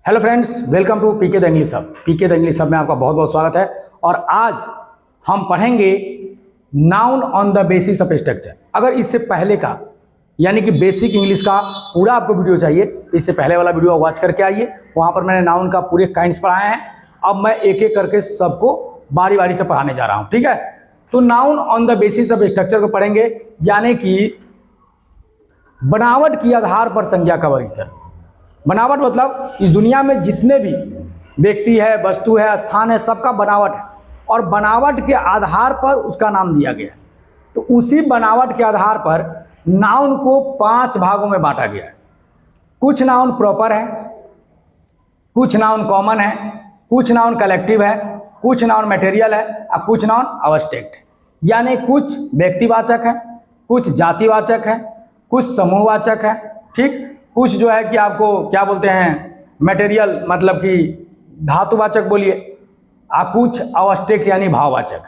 Hello friends, welcome to PK the English Hub. PK the English Hub में आपका बहुत बहुत स्वागत है। और आज हम पढ़ेंगे noun on the basis of structure. अगर इससे पहले का यानी कि बेसिक इंग्लिश का पूरा आपको वीडियो चाहिए तो इससे पहले वाला वीडियो वॉच करके आइए। वहाँ पर मैंने नाउन का पूरे काइंड्स पढ़ाए हैं। अब मैं एक एक करके सबको बारी बारी से पढ़ाने जा रहा हूँ, ठीक है। तो noun on the basis of structure को पढ़ेंगे, यानी कि बनावट के आधार पर संज्ञा का वर्गीकरण। बनावट मतलब इस दुनिया में जितने भी व्यक्ति है, वस्तु है, स्थान है, सबका बनावट है और बनावट के आधार पर उसका नाम दिया गया है। तो उसी बनावट के आधार पर नाउन को 5 भागों में बांटा गया है। कुछ नाउन प्रॉपर है, कुछ नाउन कॉमन है, कुछ नाउन कलेक्टिव है, कुछ नाउन मटेरियल है और कुछ नाउन अब्स्ट्रैक्ट है। यानी कुछ व्यक्तिवाचक है, कुछ जातिवाचक है, कुछ समूहवाचक है, ठीक। कुछ जो है कि आपको क्या बोलते हैं मटेरियल मतलब कि धातुवाचक बोलिए, और कुछ अब्स्ट्रैक्ट यानी भाववाचक,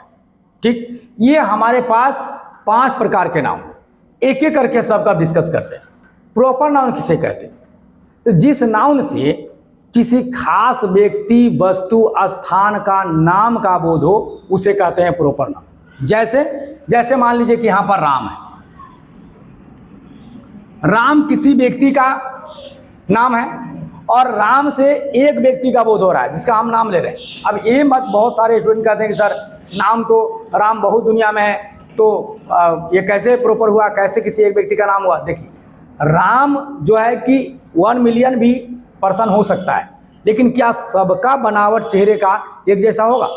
ठीक। ये हमारे पास 5 प्रकार के नाउन, एक एक करके सबका डिस्कस करते हैं। प्रॉपर नाउन किसे कहते हैं? तो जिस नाउन से किसी खास व्यक्ति, वस्तु, स्थान का नाम का बोध हो उसे कहते हैं प्रॉपर नाउन। जैसे मान लीजिए कि यहाँ पर राम है। राम किसी व्यक्ति का नाम है और राम से एक व्यक्ति का बोध हो रहा है जिसका हम नाम ले रहे हैं। अब ये मत बहुत सारे स्टूडेंट कहते हैं कि सर नाम तो राम बहुत दुनिया में है, तो ये कैसे प्रॉपर हुआ, कैसे किसी एक व्यक्ति का नाम हुआ? देखिए, राम जो है कि 1 मिलियन भी पर्सन हो सकता है, लेकिन क्या सबका बनावट चेहरे का एक जैसा होगा?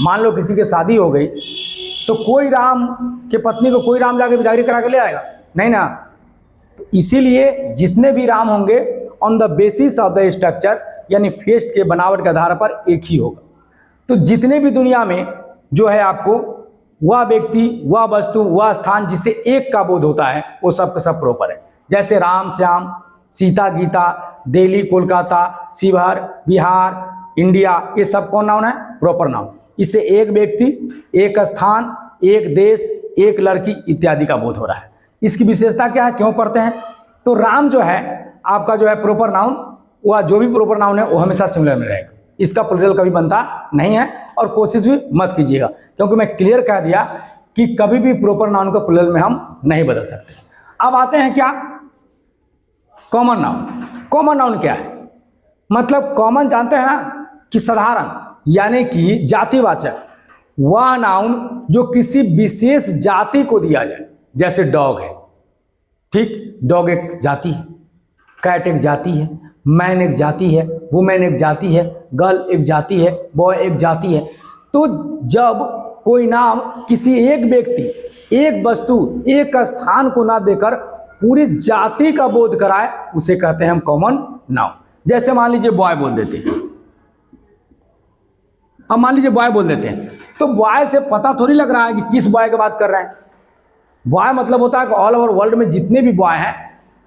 मान लो किसी की शादी हो गई तो कोई राम के पत्नी को कोई राम जाके बिदागरी करा के ले आएगा? नहीं ना। तो इसीलिए जितने भी राम होंगे on the basis of the structure यानी फेस के बनावट के आधार पर एक ही होगा। तो जितने भी दुनिया में जो है आपको वह व्यक्ति, वह वस्तु, वह स्थान जिससे एक का बोध होता है वो सब का सब प्रॉपर है। जैसे राम श्याम, सीता गीता, दिल्ली कोलकाता, शिवहर बिहार, इंडिया, ये सब कौन नाउन है? Proper noun. इससे एक व्यक्ति, एक स्थान, एक देश, एक लड़की इत्यादि का बोध हो रहा है। इसकी विशेषता क्या है, क्यों पढ़ते हैं? तो राम जो है आपका जो है प्रॉपर नाउन, वह जो भी प्रॉपर नाउन है वो हमेशा सिंगुलर में रहेगा। इसका प्लूरल कभी बनता नहीं है और कोशिश भी मत कीजिएगा, क्योंकि मैं क्लियर कह दिया कि कभी भी प्रॉपर नाउन को प्लूरल में हम नहीं बदल सकते। अब आते हैं क्या कॉमन नाउन। कॉमन नाउन क्या है? मतलब कॉमन जानते हैं ना कि साधारण, यानी कि जातिवाचक, वह नाउन जो किसी विशेष जाति को दिया जाए। जैसे डॉग है, ठीक, डॉग एक जाति है, कैट एक जाति है, मैन एक जाति है, वुमेन एक जाति है, गर्ल एक जाति है, बॉय एक जाति है। तो जब कोई नाम किसी एक व्यक्ति, एक वस्तु, एक स्थान को ना देकर पूरी जाति का बोध कराए उसे कहते हैं हम कॉमन नाउन। जैसे मान लीजिए बॉय बोल देते हैं, अब मान लीजिए बॉय बोल देते हैं तो बॉय से पता थोड़ी लग रहा है कि किस बॉय की बात कर रहे हैं। बॉय मतलब होता है कि ऑल ओवर वर्ल्ड में जितने भी बॉय हैं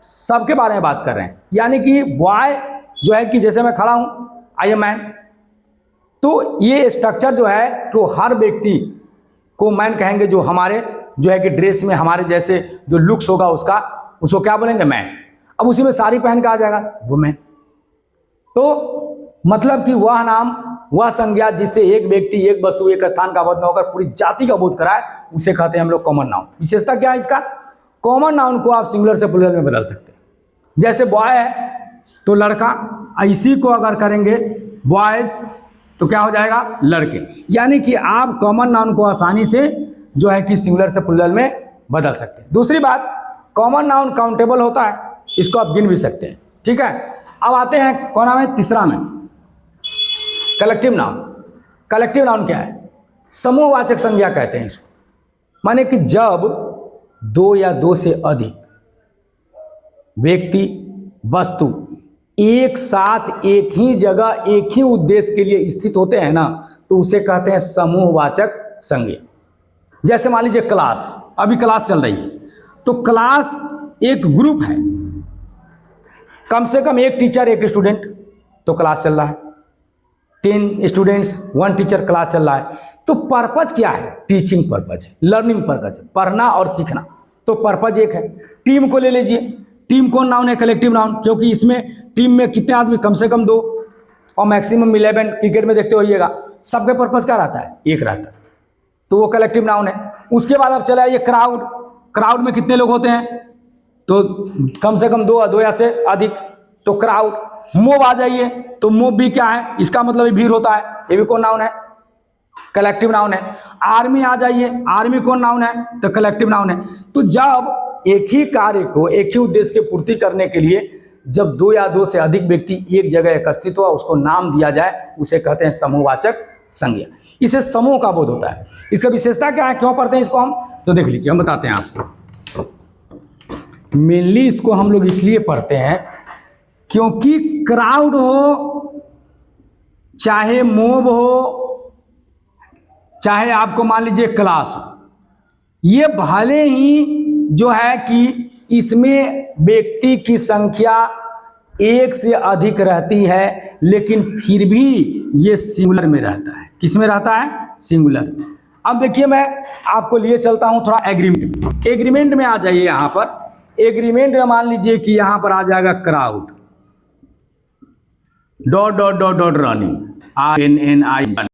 सबके बारे में बात कर रहे हैं। यानी कि बॉय जो है कि जैसे मैं खड़ा हूं, आई एम मैन, तो ये स्ट्रक्चर जो है कि वो हर व्यक्ति को मैन कहेंगे। जो हमारे जो है कि ड्रेस में हमारे जैसे जो लुक्स होगा उसको क्या बोलेंगे? मैन। अब उसी में साड़ी पहन के आ जाएगा वुमेन। तो मतलब कि वह नाम, वह संज्ञा जिससे एक व्यक्ति, एक वस्तु, एक स्थान का बोध न होकर पूरी जाति का बोध कराए उसे कहते हैं हम लोग कॉमन नाउन। विशेषता क्या है इसका? कॉमन नाउन को आप सिंगुलर से प्लूरल में बदल सकते हैं। जैसे बॉय है तो लड़का, इसी को अगर करेंगे बॉयज तो क्या हो जाएगा? लड़के। यानी कि आप कॉमन नाउन को आसानी से जो है कि सिंगुलर से प्लूरल में बदल सकते हैं। दूसरी बात, कॉमन नाउन काउंटेबल होता है, इसको आप गिन भी सकते हैं, ठीक है। अब आते हैं कौन नाम है? तीसरा में कलेक्टिव नाउन। कलेक्टिव नाउन क्या है? समूहवाचक संज्ञा कहते हैं इसको। माने कि जब 2 या 2 से अधिक व्यक्ति, वस्तु एक साथ एक ही जगह एक ही उद्देश्य के लिए स्थित होते हैं ना, तो उसे कहते हैं समूहवाचक संज्ञा। जैसे मान लीजिए क्लास, अभी क्लास चल रही है तो क्लास एक ग्रुप है, कम से कम एक टीचर एक स्टूडेंट, तो क्लास चल रहा है। 10 स्टूडेंट्स 1 टीचर, क्लास चल रहा है। तो पर्पज क्या है? टीचिंग पर्पज है, लर्निंग पर्पज है, पढ़ना और सीखना। तो पर्पज एक है। टीम को ले लीजिए, टीम कौन नाउन है? कलेक्टिव नाउन, क्योंकि इसमें टीम में कितने आदमी? कम से कम 2। और मैक्सिमम 11 क्रिकेट में देखते होइएगा, सबके पर्पस क्या रहता है, एक रहता है, तो वो कलेक्टिव नाउन है। उसके बाद अब चला आइए क्राउड। क्राउड में कितने लोग होते हैं, तो कम से कम दो या से अधिक, तो क्राउड। मोब आ जाइए, तो मोब भी क्या है, इसका मतलब भीड़ होता है, ये भी कौन नाउन है, कलेक्टिव नाउन है। आर्मी आ जाइए, आर्मी कौन नाउन है, तो कलेक्टिव नाउन है। तो जब एक ही कार्य को, एक ही उद्देश्य की पूर्ति करने के लिए जब दो या दो से अधिक व्यक्ति एक जगह एकत्रित हुआ, उसको नाम दिया जाए, उसे कहते हैं समूहवाचक संज्ञा। इसे समूह का बोध होता है। इसका विशेषता क्या है, क्यों पढ़ते हैं इसको हम, तो देख लीजिए, हम बताते हैं आपको। मेनली इसको हम लोग इसलिए पढ़ते हैं क्योंकि क्राउड हो, चाहे मोब हो, चाहे आपको मान लीजिए क्लास हो, ये भले ही जो है कि इसमें व्यक्ति की संख्या एक से अधिक रहती है, लेकिन फिर भी ये सिंगुलर में रहता है। किस में रहता है, सिंगुलर में। अब देखिए, मैं आपको लिए चलता हूं थोड़ा एग्रीमेंट में। एग्रीमेंट में आ जाइए, यहां पर एग्रीमेंट में मान लीजिए कि यहां पर आ जाएगा crowd dot dot dot dot running, RNNI।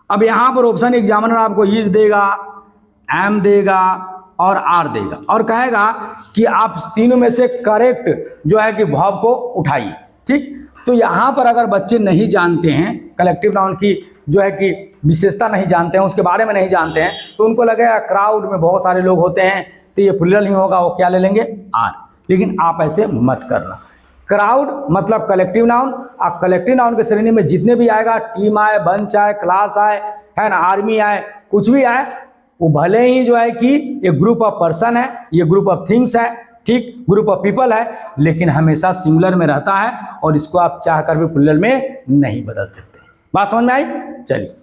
अब यहां पर ऑप्शन एग्जामिनर आपको इज देगा, एम देगा और आर देगा, और कहेगा कि आप तीनों में से करेक्ट जो है कि वर्ब को उठाइए। ठीक, तो यहां पर अगर बच्चे नहीं जानते हैं कलेक्टिव नाउन की जो है कि विशेषता नहीं जानते हैं, उसके बारे में नहीं जानते हैं, तो उनको लगेगा क्राउड में बहुत सारे लोग होते हैं तो ये प्लूरल ही होगा, वो क्या ले लेंगे, आर। लेकिन आप ऐसे मत करना। क्राउड मतलब कलेक्टिव नाउन, और कलेक्टिव नाउन के श्रेणी में जितने भी आएगा, टीम आए, बंच आए, क्लास आए, है ना, आर्मी आए, कुछ भी आए, वो भले ही जो है कि ये ग्रुप ऑफ पर्सन है, ये ग्रुप ऑफ थिंग्स है, ठीक, ग्रुप ऑफ पीपल है, लेकिन हमेशा सिंगुलर में रहता है, और इसको आप चाहकर भी प्लूरल में नहीं बदल सकते। बात समझ में आई? चलिए,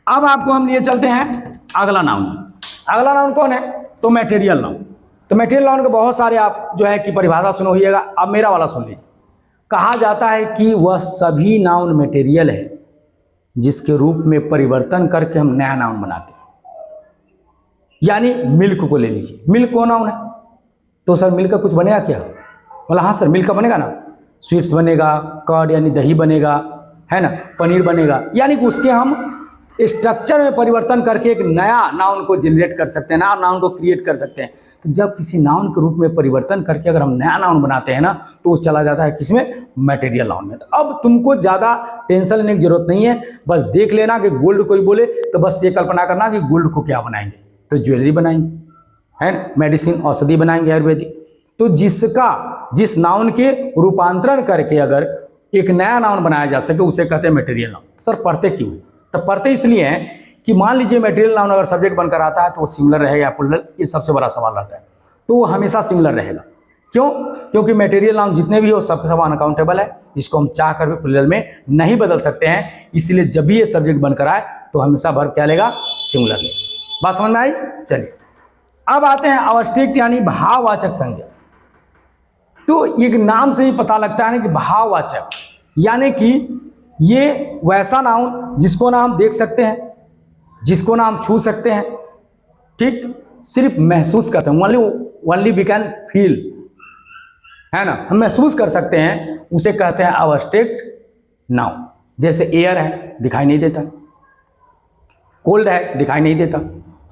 अब आपको हम लिए चलते हैं अगला नाउन। अगला नाउन कौन है, तो मैटेरियल नाउन। तो मैटेरियल नाउन के बहुत सारे आप जो है कि परिभाषा सुनो होइएगा। अब मेरा वाला सुन लीजिए। कहा जाता है कि वह सभी नाउन मटेरियल है जिसके रूप में परिवर्तन करके हम नया नाउन बनाते हैं। यानी मिल्क को ले लीजिए, मिल्क कौन नाउन है, तो सर मिल्क का कुछ बनेगा क्या, बोला हाँ सर मिल्क का बनेगा ना, स्वीट्स बनेगा, कर्ड यानी दही बनेगा, है ना, पनीर बनेगा, यानी कि उसके हम स्ट्रक्चर में परिवर्तन करके एक नया नाउन को जनरेट कर सकते हैं, नया नाउन को क्रिएट कर सकते हैं। तो जब किसी नाउन के रूप में परिवर्तन करके अगर हम नया नाउन बनाते हैं ना, तो वो चला जाता है किसमें, मटेरियल नाउन में। तो अब तुमको ज़्यादा टेंशन लेने की जरूरत नहीं है, बस देख लेना कि गोल्ड कोई बोले तो बस ये कल्पना करना कि गोल्ड को क्या बनाएंगे, तो ज्वेलरी बनाएंगे, है ना, मेडिसिन औषधि बनाएंगे आयुर्वेदिक। तो जिस नाउन के रूपांतरण करके अगर एक नया नाउन बनाया जा सके उसे कहते हैं मटेरियल नाउन। सर पढ़ते क्यों है, तो पढ़ते इसलिए हैं कि मान लीजिए मटेरियल नाउन अगर सब्जेक्ट बनकर आता है तो वो सिंगुलर रहेगा या प्लूरल, ये सबसे बड़ा सवाल रहता है। तो वो हमेशा सिंगुलर रहेगा। क्यों, क्योंकि मटेरियल नाउन जितने भी हो सबके सब अनकाउंटेबल है, इसको हम चाह कर भी प्लूरल में नहीं बदल सकते हैं। इसलिए जब भी ये सब्जेक्ट बनकर आए तो हमेशा वर्ब क्या लेगा, सिंगुलर लेगा। बात समझ में आई? चलिए, अब आते हैं अवस्थित यानी भाववाचक संज्ञा। तो एक नाम से ही पता लगता है ना कि भाववाचक, यानी कि ये वैसा नाउन जिसको ना हम देख सकते हैं, जिसको ना हम छू सकते हैं, ठीक, सिर्फ महसूस करते हैं, ओनली वी कैन फील, है ना, हम महसूस कर सकते हैं, उसे कहते हैं अवस्थित नाउन। जैसे एयर है, दिखाई नहीं देता, कोल्ड है, दिखाई नहीं देता,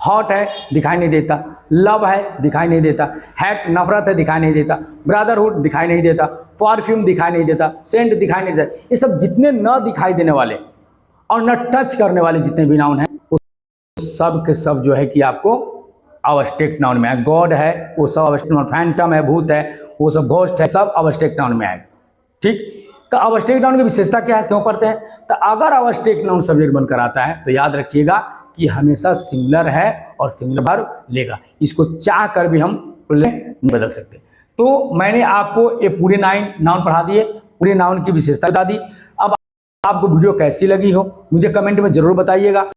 हॉट है, दिखाई नहीं देता, लव है, दिखाई नहीं देता, हैट नफरत है, दिखाई नहीं देता, ब्रदरहुड दिखाई नहीं देता, परफ्यूम दिखाई नहीं देता, सेंट दिखाई नहीं देता। ये सब जितने न दिखाई देने वाले और न टच करने वाले जितने भी नाउन हैं, वो सब के सब जो है कि आपको अवस्थित नाउन में है। गॉड है, वो सब अवस्थित नाउन, फैंटम है, भूत है, वो सब घोस्ट है, सब अवस्थित नाउन में आएगा। ठीक, तो अवस्थित नाउन की विशेषता क्या है, क्यों पढ़ते हैं, तो अगर अवस्थित नाउन सब्जेक्ट बनकर आता है तो याद रखिएगा कि हमेशा सिंगुलर है और सिंगुलर वर्ब लेगा। इसको चाह कर भी हम नहीं बदल सकते। तो मैंने आपको ये पूरे 9 नाउन पढ़ा दिए, पूरे नाउन की विशेषता बता दी। अब आपको वीडियो कैसी लगी हो मुझे कमेंट में जरूर बताइएगा।